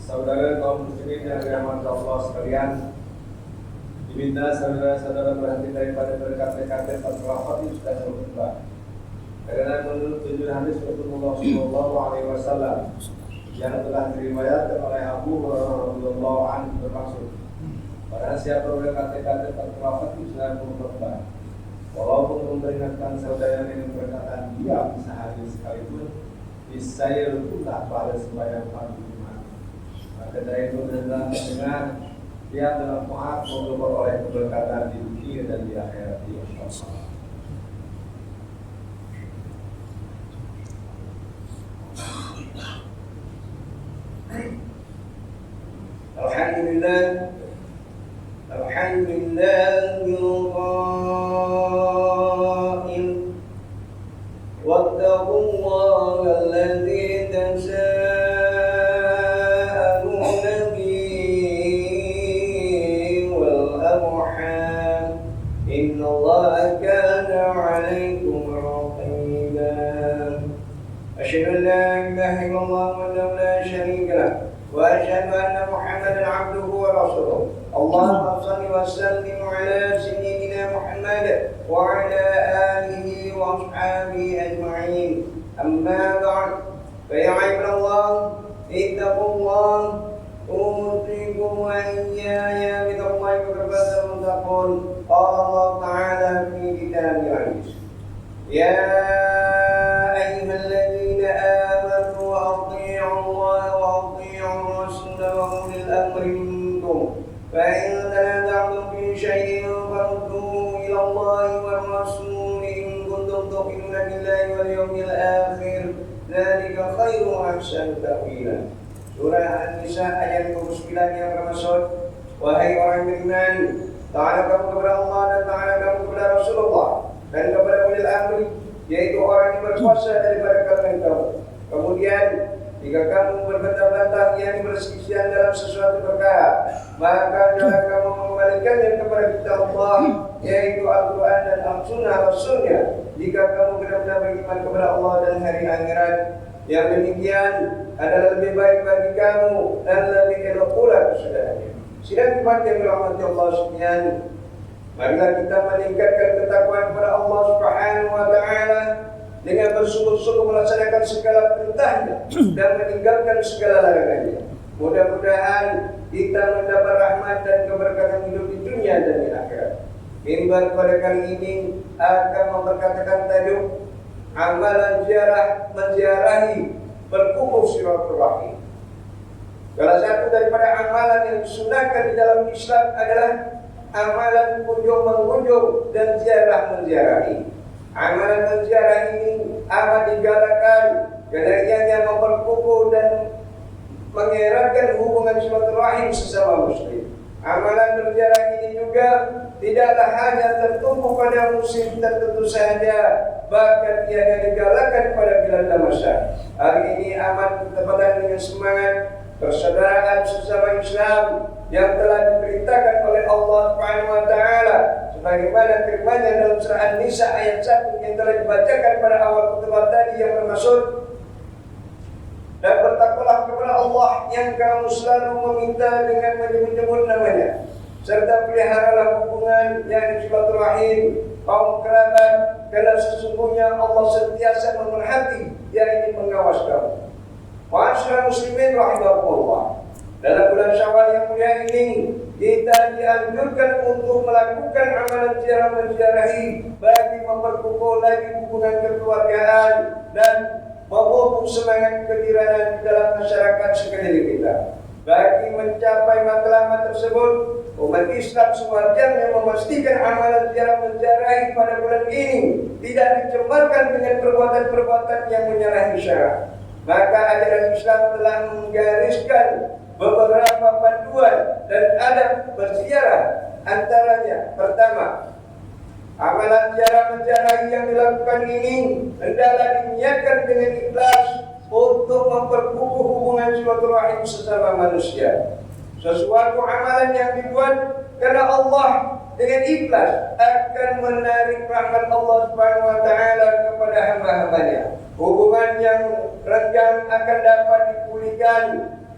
Saudara kaum muslimin yang dirahmati Allah sekalian, diminta saudara-saudara berhenti daripada berkata-kata terlafaz di sekitar khutbah. Karena menurut tuntunan hadis Rasulullah SAW yang telah diriwayatkan oleh Abu Hurairah radhiyallahu anhu bermaksud, barang siapa berkata-kata terlafaz di sekitar khutbah, walaupun memperingatkan saudara dengan perkataan diam sehari sekalipun, niscaya luputlah pada sembahyang fardu. Maka dari itu adalah mendengar dia dalam maaf memperoleh keberkatan di dunia dan di akhirat. Alhamdulillah, alhamdulillahirrahmanirrahim. Wattaqullaha alladzi tasaaluna bihi wal arham. Innallaha kana 'alaykum raqiba. Asyhadu an la ilaha illallah wahdahu la syarika lah wa asyhadu anna Muhammadan 'abduhu wa rasuluh. Allahumma shalli wa sallim 'ala sayyidina Muhammad wa 'ala alihi wa ashabihi ajma'in. Amma ba'd. Fa ya ibadallah, ittaqullah, usikum wa iyaya bittaqullahi wa tattaqun. Qala Allah ta'ala fi kitabil aziz. Ya ayyuhalladzina amanu athi'u Allah wa athi'u rasul wa ulil amri minkum. فإن تنازعتم في شيء فردوه إلى الله والرسول إن كنتم تؤمنون بالله واليوم الآخر ذلك خير وأحسن تأويلا. Surah An-Nisa ayat 29 yang bermaksud, wahai orang beriman, taatlah kamu kepada Allah dan taatlah kamu kepada Rasulullah dan kepada ulil amri, yaitu orang yang berkuasa daripada kamu. Kemudian jika kamu berbantah-bantah yang berselisih dalam sesuatu perkara, maka jangan kamu mengembalikannya kepada kitab Allah, yaitu Al-Quran dan Al-Sunnah Rasulnya, jika kamu benar-benar beriman kepada Allah dan hari akhirat. Yang demikian adalah lebih baik bagi kamu dan lebih elok pula kesudahannya. Sidang umat yang dirahmati Allah sekalian, marilah kita meningkatkan ketakwaan kepada Allah Subhanahu wa Ta'ala dengan bersungguh-sungguh melaksanakan segala perintahnya dan meninggalkan segala larangannya. Mudah-mudahan kita mendapat rahmat dan keberkatan hidup di dunia dan di akhirat. Mimbar pada kali ini akan memperkatakan tajuk amalan ziarah menziarahi berkumpul silaturahim. Salah satu daripada amalan yang disunahkan di dalam Islam adalah amalan kunjung mengunjung dan ziarah menziarahi. Amalan menziarah ini amat digalakkan karena ianya memperkukuh dan mengeratkan hubungan silaturahim sesama muslim. Amalan menziarah ini juga tidaklah hanya tertumpu pada musim tertentu saja, bahkan ianya digalakkan pada bila masa. Hari ini amat bertepatan dengan semangat persaudaraan sesama Islam yang telah diperintahkan oleh Allah Subhanahu wa Ta'ala sebagaimana firman-Nya dalam surah An-Nisa ayat 1 yang telah dibacakan pada awal khutbah tadi yang bermaksud, dan bertakwalah kepada Allah yang kamu selalu meminta dengan menyebut-nyebut nama-Nya, serta peliharalah hubungan yang silaturahim kaum kerabat, karena sesungguhnya Allah sentiasa memerhati yang ingin mengawas kamu. Ma'asyiral muslimin rahimakumullah. Dalam bulan Syawal yang mulia ini, kita dianjurkan untuk melakukan amalan ziarah menziarahi bagi memperkukuh lagi hubungan kekeluargaan dan memupuk semangat kegembiraan di dalam masyarakat sekeliling kita. Bagi mencapai matlamat tersebut, umat Islam sewajarnya memastikan amalan ziarah menziarahi pada bulan ini tidak dicemarkan dengan perbuatan-perbuatan yang menyalahi syariat. Maka ajaran Islam telah menggariskan beberapa panduan dan adab berziarah. Antaranya, pertama, amalan ziarah menziarahi yang dilakukan ini hendaklah diniatkan dengan ikhlas untuk memperkukuh hubungan silaturahim sesama manusia. Sesuatu amalan yang dibuat karena Allah dengan ikhlas akan menarik rahmat Allah Subhanahu wa Ta'ala kepada hamba-hambanya. Hubungan yang renggang akan dapat dipulihkan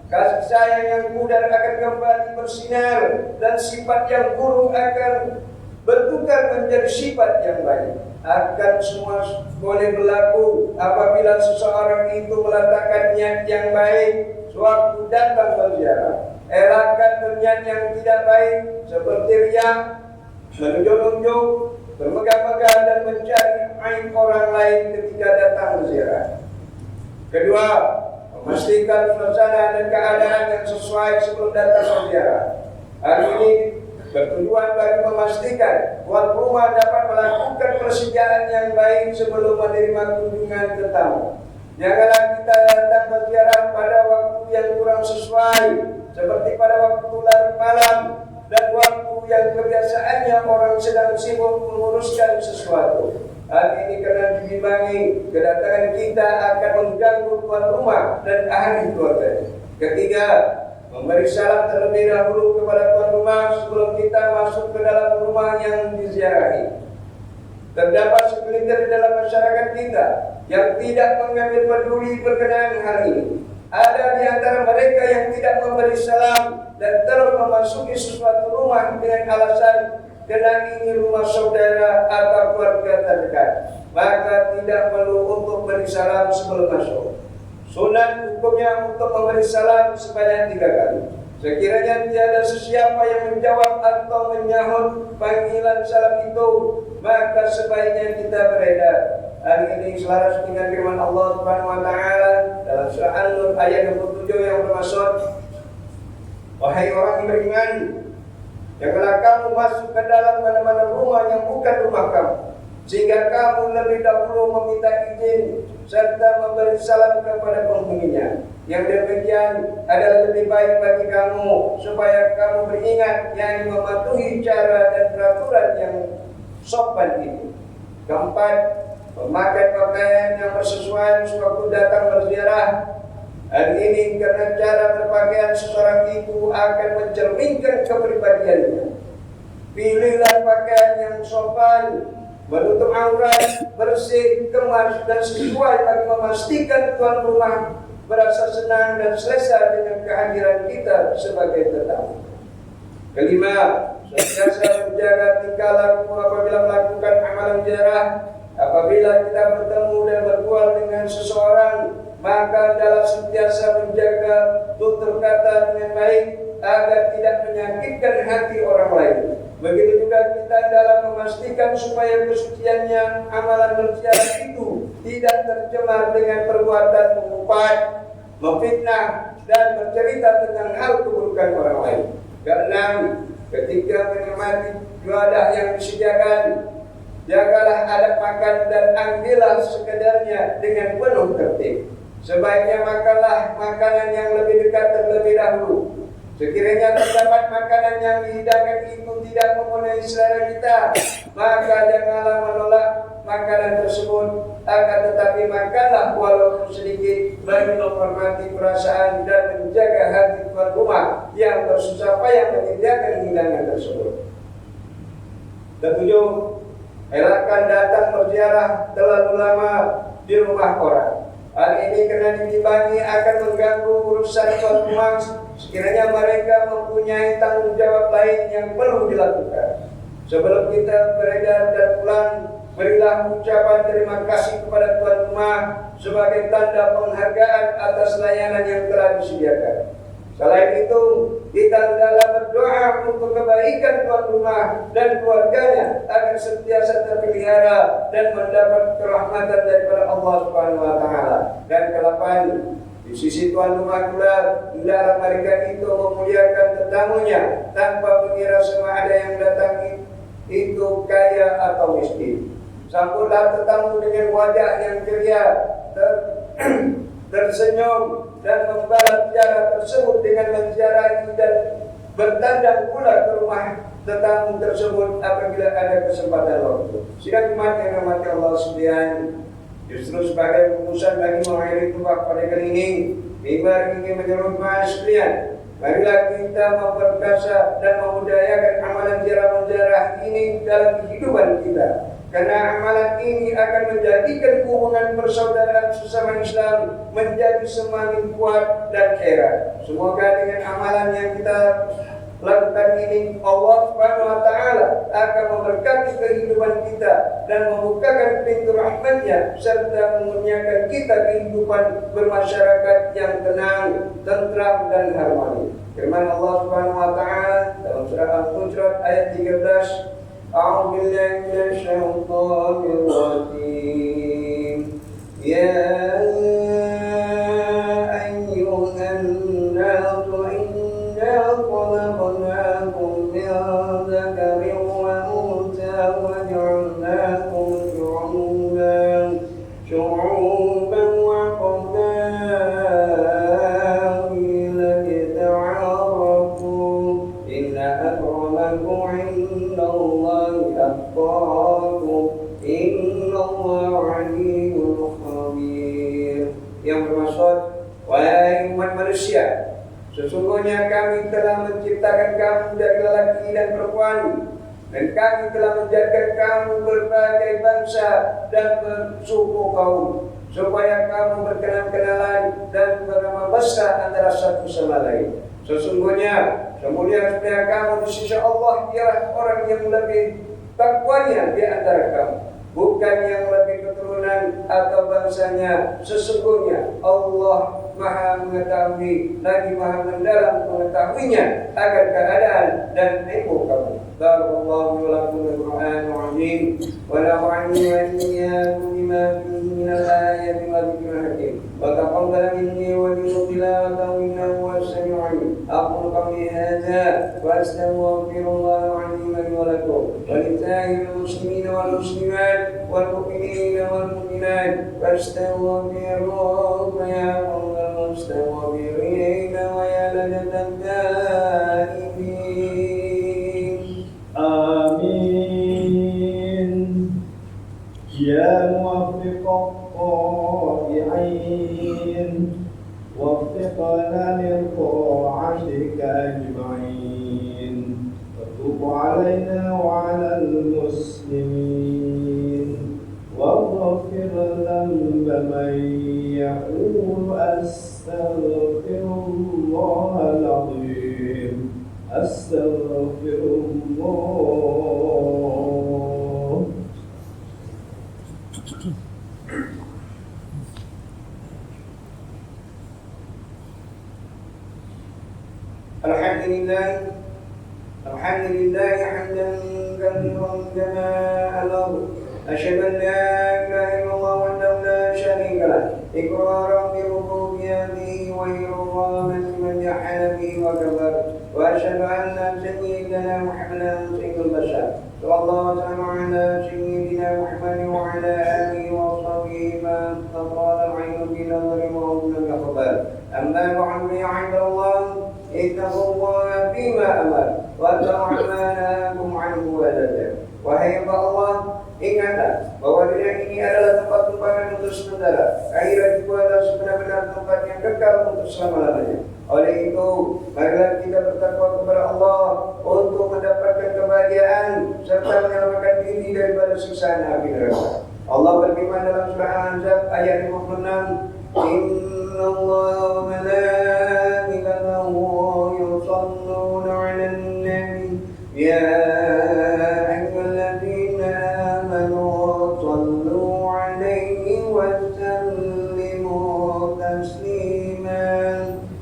Kasih sayang yang pudar akan kembali bersinar, dan sifat yang buruk akan bertukar menjadi sifat yang baik. Akan semua boleh berlaku apabila seseorang itu meletakkan niat yang baik sewaktu datang berziarah. Elakkan niat yang tidak baik seperti riya, menunjuk-nunjuk, bermegah-megah, dan mencari aib orang lain ketika datang berziarah. Kedua, memastikan suasana dan keadaan yang sesuai sebelum datang berziarah. Hal ini bertujuan bagi memastikan tuan rumah dapat melakukan persediaan yang baik sebelum menerima kunjungan tetamu. Janganlah kita datang berziarah pada waktu yang kurang sesuai, seperti pada waktu larut malam dan waktu yang kebiasaannya orang sedang sibuk menguruskan sesuatu. Hal ini karena diimbangi kedatangan kita akan mengganggu tuan rumah dan ahli keluarga. Ketiga, memberi salam terlebih dahulu kepada tuan rumah sebelum kita masuk ke dalam rumah yang diziarahi. Terdapat segelintir di dalam masyarakat kita yang tidak mengambil peduli berkenaan hal ini. Ada di antara mereka yang tidak memberi salam dan terus memasuki sesuatu rumah dengan alasan karena ini rumah saudara atau keluarga terdekat, maka tidak perlu untuk beri salam sebelum masuk. Sunat hukumnya untuk memberi salam sebanyak 3 kali. Sekiranya tiada sesiapa yang menjawab atau menyahut panggilan salam itu, maka sebaiknya kita beredar. Hal ini selaras dengan firman Allah Subhanahu wa taala dalam surah An-Nur ayat 27 yang bermaksud, wahai orang yang beriman, janganlah kamu masuk ke dalam mana-mana rumah yang bukan rumah kamu, sehingga kamu lebih dahulu meminta izin serta memberi salam kepada penghuninya. Yang demikian adalah lebih baik bagi kamu, supaya kamu beringat, yakni mematuhi cara dan peraturan yang sopan itu. Keempat, memakai pakaian yang bersesuaian sewaktu datang berziarah. Hal ini karena cara berpakaian seseorang itu akan mencerminkan kepribadiannya. Pilihlah pakaian yang sopan, menutup aurat, bersih, kemas, dan sesuai bagi memastikan tuan rumah merasa senang dan selesa dengan kehadiran kita sebagai tetamu. Kelima, senantiasa menjaga tingkah laku apabila melakukan amalan ziarah. Apabila kita bertemu dan berbual dengan seseorang, maka adalah sentiasa menjaga tutur kata dengan baik agar tidak menyakitkan hati orang lain. Begitu juga kita dalam memastikan supaya kesuciannya amalan berziarah itu tidak tercemar dengan perbuatan mengumpat, memfitnah, dan bercerita tentang hal keburukan orang lain. Keenam, ketika menikmati ibadah yang disediakan, jagalah adab makan dan ambillah sekedarnya dengan penuh tertib. Sebaiknya makanlah makanan yang lebih dekat terlebih dahulu. Sekiranya terdapat makanan yang dihidangkan itu tidak memenuhi selera kita, maka janganlah menolak makanan tersebut, akan tetapi makanlah walaupun sedikit bagi menghormati perasaan dan menjaga hati tuan rumah yang bersusah payah menyediakan hidangan tersebut. Ketujuh, elakkan datang berziarah terlalu lama di rumah orang. Hal ini karena diimbangi akan mengganggu urusan tuan rumah, sekiranya mereka mempunyai tanggung jawab lain yang perlu dilakukan. Sebelum kita beredar dan pulang, berilah ucapan terima kasih kepada tuan rumah sebagai tanda penghargaan atas layanan yang telah disediakan. Selain itu, kita hendaklah berdoa untuk kebaikan tuan rumah dan keluarganya agar sentiasa terpelihara dan mendapat kerahmatan daripada Allah Subhanahu wa taala. Dan ke-8, di sisi tuan rumah pula, hendaklah mereka itu memuliakan tetamunya tanpa mengira semua ada yang datang itu kaya atau miskin. Sambutlah tetamu dengan wajah yang ceria, tersenyum, dan membalas ziarah tersebut dengan menziarahi dan bertandang pula ke rumah tetamu tersebut apabila ada kesempatan waktu. Sidang umat yang dirahmati Allah sekalian, justru sebagai rumusan bagi mengakhiri tugas pada kali ini, mimbar ingin menyeru jemaah sekalian, marilah kita memperkasa dan memudayakan amalan ziarah-ziarah ini dalam kehidupan kita. Karena amalan ini akan menjadikan hubungan persaudaraan sesama Islam menjadi semakin kuat dan erat. Semoga dengan amalan yang kita lakukan ini, Allah Subhanahu wa Ta'ala akan memberkati kehidupan kita dan membukakan pintu rahmat-Nya serta mengaruniakan kita kehidupan bermasyarakat yang tenang, tentram dan harmoni. Firman Allah Subhanahu wa Ta'ala dalam surah Al-Hujurat ayat 13, A'udzu billahi minasy syaithanir rajim. Ya ayyuhan nasu inna khalaqnakum min dzakarin wa untha wa ja'alnakum syu'uban wa qabaila lita'arafu inna akramakum 'indallahi atqakum innallaha 'alimun khabir. Yang bermaksud, wahai umat manusia, sesungguhnya kami telah menciptakan kamu dari lelaki dan perempuan, dan kami telah menjadikan kamu berbagai bangsa dan bersuku kaum, supaya kamu berkenalan-kenalan dan bernama besar antara satu sama lain. Sesungguhnya semulia-mulia kamu di sisi Allah ialah orang yang lebih takwanya di antara kamu, bukan yang lebih keturunan atau bangsanya. Sesungguhnya Allah Maha mengetahui lagi Maha mendalam mengetahuinya akan keadaan dan ilmu kamu. Barakallahu lakum bil Qur'anil azim wa nafa'ani wa iyyakum bima fihi min al-ayati wa dhikril hakim. Wa taqabbal minni wa minkum tilawatahu innahu was-sami'ul 'alim. Aqulu qawli hadza wa astaghfirullahal 'azim li wa lakum wa lisa'iril muslimina wal muslimat wal mu'minina wal mu'minat fastaghfiruhu ya المستغفرين ويا لجنة التائبين آمين. يا موفق الطائعين وفقنا لطاعتك أجمعين وتب علينا وعلى المسلمين واغفر ذنب من يقول أستغفر الله العظيم أستغفر الله. الحمد لله حمدا كثيرا كما أمر. أشهد أن لا إله إلا الله وحده لا شريك له إقرارا بربوبيته وإرغاما لمن جحد به وكفر. وأشهد أن سيدنا محمدا سيد البشر صلى الله وسلم على سيدنا محمد وعلى آله وصحبه ما تطال العين في نظر وهم الأخبار. أما بعد يا عباد الله اتقوا الله فيما أمر واتقوا ما نهاكم عنه وزجر. Wahai Allah, ingatlah bahwa dunia ini adalah tempat tumpangan untuk sementara. Akhirat itu adalah sebenar-benar tempat yang kekal untuk selama-lamanya. Oleh itu, marilah kita bertakwa kepada Allah untuk mendapatkan kebahagiaan serta menyelamatkan diri daripada siksaan api neraka. Allah berfirman dalam surah Al-Ahzab ayat 56, Inna Allah wa malaikatahu yusalluna 'alan nabi ya ayyuhalladzina amanu sallu 'alaihi wa sallimu taslima.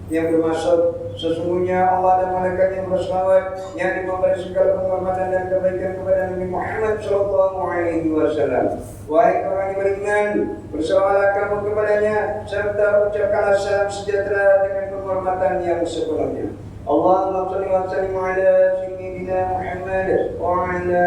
Yang bermaksud sesungguhnya Allah dan malaikat yang berselawat yang memberi segala penghormatan dan kebaikan kepada Nabi Muhammad sallallahu alaihi wasallam. Wahai orang yang beriman, berselawatlah kamu kepadanya serta ucapkanlah salam sejahtera dengan penghormatan yang sepenuhnya. Allahumma shalli wa sallim ala sayyidina Muhammad wa ala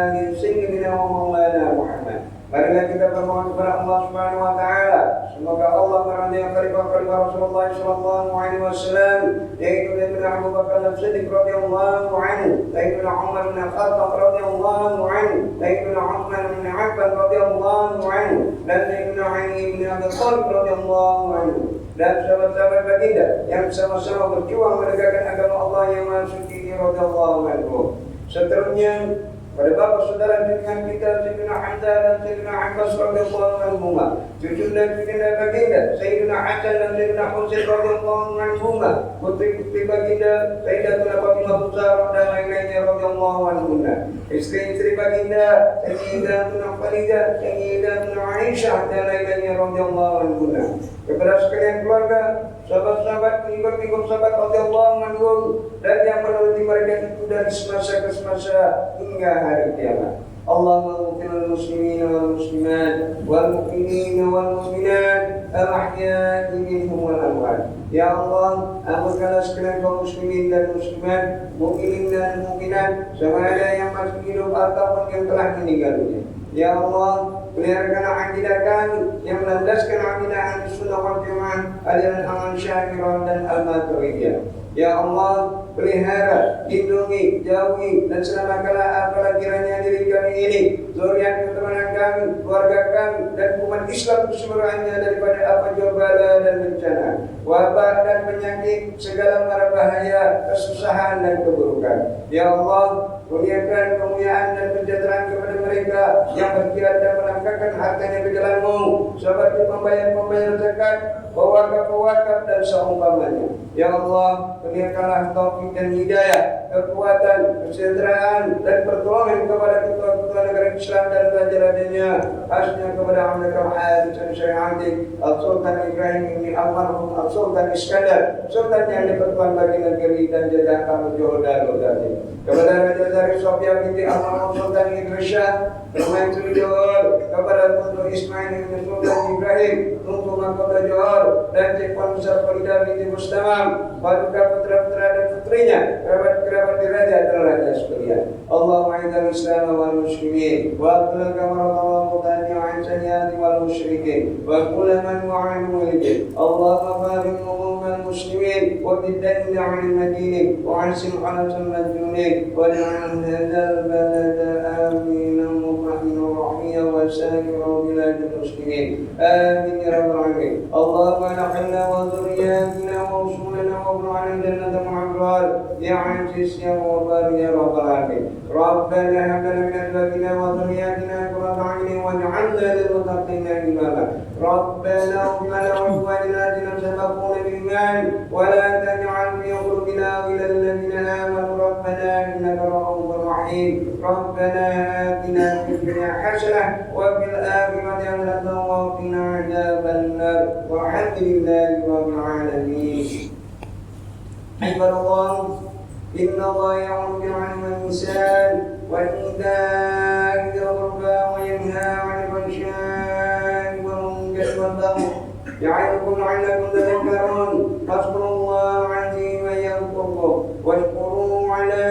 ali sayyidina wa maulana Muhammad. Marilah kita bermohon kepada Allah Subhanahu wa taala semoga Allah meridai khalifah Rasulullah sallallahu alaihi wasallam yaitu Sayyidina Abu Bakar As-Siddiq radhiyallahu anhu, Sayyidina Umar bin Khattab radhiyallahu anhu, Sayyidina Utsman bin Affan radhiyallahu anhu, dan Sayyidina Ali bin Abi Thalib radhiyallahu anhu, dan sahabat-sahabat baginda yang sama-sama berjuang menegakkan agama Allah yang maha suci radhiyallahu anhu. Seterusnya pada bapa saudara dengan kita Sayyidina Hamzah dan Sayyidina Abbas radhiyallahu anhuma, cucu dan cucunya baginda Sayyidina Hasan dan Sayyidina Husain radhiyallahu anhuma, putri-putri baginda Sayyidatuna Fatimah Zahra dan lain-lainnya radhiyallahu anhuma, istri-istri baginda Sayyidatuna Khadijah, Sayyidatuna Aisyah dan lain-lainnya radhiyallahu anhuma. Kepada sekalian keluarga, sahabat-sahabat, pengikut-pengikut sahabat radhiyallahu anhum dan yang menuruti mereka itu dari semasa ke semasa hingga hari kiamat. Allahumma ighfir lil muslimin wal muslimat wal mu'minin wal mu'minat al-ahya'i minhum wal amwat. Ya Allah, ampunkanlah sekalian kaum muslimin dan muslimat, mukminin dan mukminat, sama ada yang masih hidup ataupun yang telah meninggal dunia. Ya Allah, peliharakanlah akidah kami yang melandaskan akidah Ahlussunnah wal Jamaah, aliran aman syakirah dan al-maturidiyah. Ya Allah, pelihara, lindungi, jauhi dan selamatkanlah apalah kiranya diri kami ini, zuriat keturunan kami, keluarga kami dan umat Islam keseluruhannya daripada apa jua bala dan bencana, wabah dan penyakit, segala mara bahaya, kesusahan dan keburukan. Ya Allah, kurniakan kemuliaan dan kesejahteraan kepada mereka yang berjihad dan menafkahkan hartanya ke jalan-Mu, seperti pembayar-pembayar zakat, pewakaf-pewakaf dan seumpamanya. Ya Allah, kurniakanlah taufik dan hidayah, kekuatan, kesejahteraan dan pertolongan kepada ketua-ketua negara Islam dan raja-rajanya, khasnya kepada Amir Al dan Syekh Sultan Ibrahim bin Almarhum Sultan Iskandar, Sultan yang dipertuan bagi negeri dan jajah Johor Darul Darul. Kepada Raja dari Sofia binti Almarhum Sultan Idrisha Permaisuri Johor, kepada Tuntu Ismail bin Sultan Ibrahim Tuntu Mahkota Johor dan Cik Nusa Farida binti Mustamam, paduka putra-putra dan putrinya, kerabat-kerabat diraja dan raja sekalian. Allahumma izzil Islam wal muslimin wa atlil kamaratallahu mutani wa ansaniati wal musyrikin wa kullu man wa'anu ilayhi. Allahumma barik al muslimin wa biddan 'anil madinin wa ansim 'alatul majnunin wa ja'al hadzal balada aminan mutma'innan rahiyyan wa sa'iran biladil muslimin. Amin ya rabbal alamin. Allahumma nahilna wa dhurriyyatina wa usulana wa ibn jannata ma'abrar ya aziz ya ghafar ya rabbal alamin. Rabbana hab lana min azwajina wa dhurriyyatina qurrata a'yunin waj'alna lil muttaqina imama. Rabbana ighfir lana wa li walidayna alladhina sabaquna bil iman wa la taj'al fi qulubina ghillan lil ladzina amanu rabbana innaka ra'ufur rahim. Rabbana atina fid dunya hasanah wa fil akhirati hasanah wa qina adzaban nar. Walhamdulillahi rabbil alamin. Ibadallah, inna Allah ya'muru bil 'adli wal ihsan wa ita'i dzil qurba wa yanha 'anil fahsya'i wal munkari wal baghi ya'idukum la'allakum tadhakkarun. Hasbunallahu 'azim wa yadhkurkum washkuru 'ala